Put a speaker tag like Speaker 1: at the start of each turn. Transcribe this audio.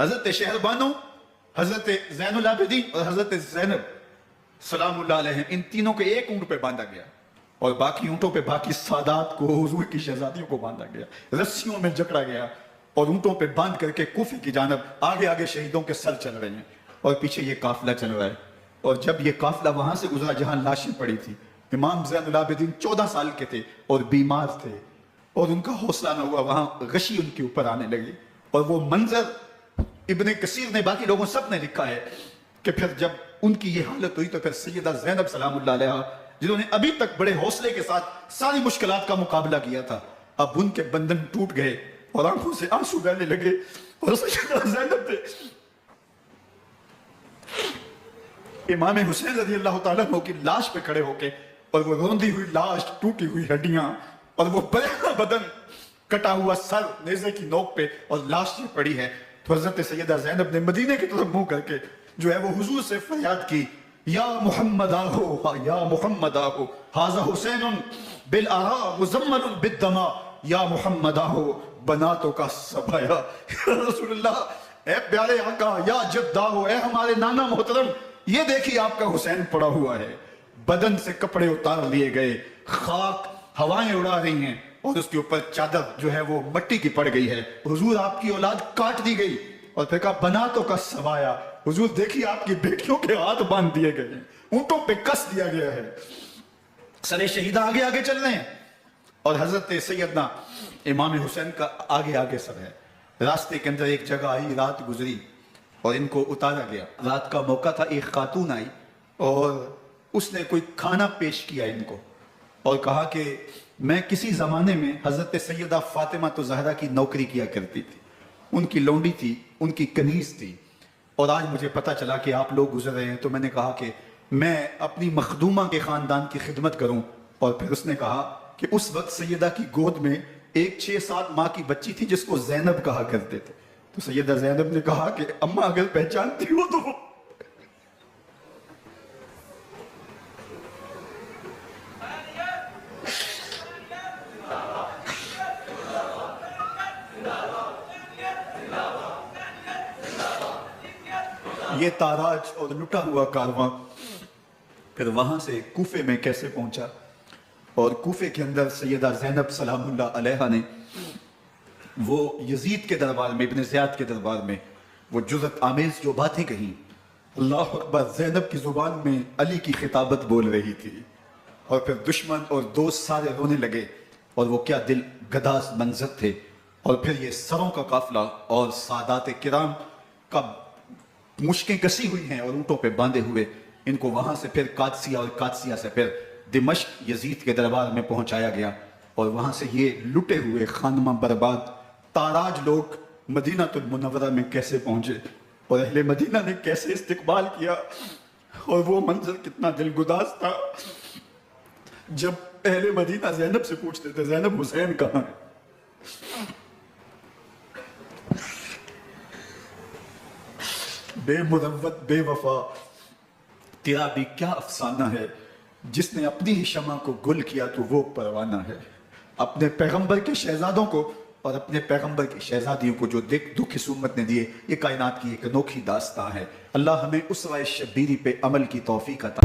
Speaker 1: حضرت شہربانو، حضرت زین العابدین اور حضرت زینب سلام اللہ علیہ، ان تینوں کے ایک اونٹ پہ باندھا گیا اور باقی اونٹوں پہ باقی سادات کو، حضور کی شہزادیوں کو باندھا گیا، رسیوں میں جکڑا گیا اور اونٹوں پہ باندھ کر کے کوفے کی جانب آگے آگے شہیدوں کے سر چل رہے ہیں اور پیچھے یہ قافلہ چل رہا ہے۔ اور جب یہ قافلہ وہاں سے گزرا جہاں لاشیں پڑی تھی، امام زین العابدین 14 سال کے تھے اور بیمار تھے اور ان کا حوصلہ نہ ہوا، وہاں غشی ان کے اوپر آنے لگی۔ اور وہ منظر ابن کثیر نے، باقی لوگوں سب نے لکھا ہے کہ پھر جب ان کی یہ حالت ہوئی تو پھر سیدہ زینب سلام اللہ علیہ، جنہوں نے ابھی تک بڑے حوصلے کے ساتھ ساری مشکلات کا مقابلہ کیا تھا، اب ان کے بندن ٹوٹ گئے اور آنکھوں سے آنسو بہنے لگے اور سیدہ زینب نے امام حسین رضی اللہ تعالیٰ عنہ کی لاش پہ کھڑے ہو کے، اور وہ روندی ہوئی لاش، ٹوٹی ہوئی ہڈیاں اور وہ بڑا بدن، کٹا ہوا سر نیزے کی نوک پہ اور لاش یہ پڑی ہے، تو حضرت سیدہ زینب نے مدینے کی طرف منہ کر کے جو ہے وہ حضور سے فریاد کی، یا محمد آہو، یا محمد آہو، ھذا حسین بالآراء مزمل بالدماء، یا محمد آہو بناتوں کا سبایا۔ یا رسول اللہ، اے پیارے آقا، یا جد آہو، اے ہمارے نانا محترم، یہ دیکھیے آپ کا حسین پڑا ہوا ہے، بدن سے کپڑے اتار لیے گئے، خاک ہوائیں اڑا رہی ہیں اور اس کے اوپر چادر جو ہے وہ مٹی کی پڑ گئی ہے، حضور آپ کی اولاد کاٹ دی گئی، اور پھر کہا بناتوں کا سبایا، حضور دیکھیے آپ کی بیٹیوں کے ہاتھ باندھ دیے گئے ہیں، اونٹوں پہ کس دیا گیا ہے، سرے شہیدہ آگے آگے چل رہے ہیں اور حضرت سیدنا امام حسین کا آگے آگے سب ہے۔ راستے کے اندر ایک جگہ آئی، رات گزری اور ان کو اتارا گیا، رات کا موقع تھا، ایک خاتون آئی اور اس نے کوئی کھانا پیش کیا ان کو اور کہا کہ میں کسی زمانے میں حضرت سیدہ فاطمہ تو زہرا کی نوکری کیا کرتی تھی، ان کی لونڈی تھی، ان کی کنیز تھی، اور آج مجھے پتہ چلا کہ آپ لوگ گزر رہے ہیں تو میں نے کہا کہ میں اپنی مخدومہ کے خاندان کی خدمت کروں۔ اور پھر اس نے کہا کہ اس وقت سیدہ کی گود میں ایک 6-7 ماہ کی بچی تھی جس کو زینب کہا کرتے تھے، تو سیدہ زینب نے کہا کہ اماں اگر پہچانتی ہو تو یہ تاراج اور لٹا ہوا کارواں پھر وہاں سے کوفے میں کیسے پہنچا، اور کوفے کے اندر سیدہ زینب سلام اللہ علیہ نے وہ یزید کے دربار میں، ابن زیاد کے دربار میں وہ جرأت آمیز جو باتیں کہیں، اللہ اکبر، زینب کی زبان میں علی کی خطابت بول رہی تھی، اور پھر دشمن اور دوست سارے رونے لگے، اور وہ کیا دل گداز منظر تھے، اور پھر یہ سروں کا قافلہ اور سادات کرام کا مشکیں کسی ہوئی ہیں اور اونٹوں پہ باندھے ہوئے، ان کو وہاں سے پھر قادسیہ اور قادسیہ سے پھر دمشق یزید کے دربار میں پہنچایا گیا، اور وہاں سے یہ لٹے ہوئے خانمہ برباد تاراج لوگ مدینہ المنورہ میں کیسے پہنچے اور اہل مدینہ نے کیسے استقبال کیا، اور وہ منظر کتنا دلگداز تھا جب اہل مدینہ زینب سے پوچھتے تھے زینب حسین کہاں ہے؟ بے مروت بے وفا تیرا بھی کیا افسانہ ہے، جس نے اپنی ہی شمع کو گل کیا تو وہ پروانہ ہے۔ اپنے پیغمبر کے شہزادوں کو اور اپنے پیغمبر کی شہزادیوں کو جو دکھ اس امت نے دیے، یہ کائنات کی ایک انوکھی داستان ہے۔ اللہ ہمیں اسوہ شبیری پہ عمل کی توفیق عطا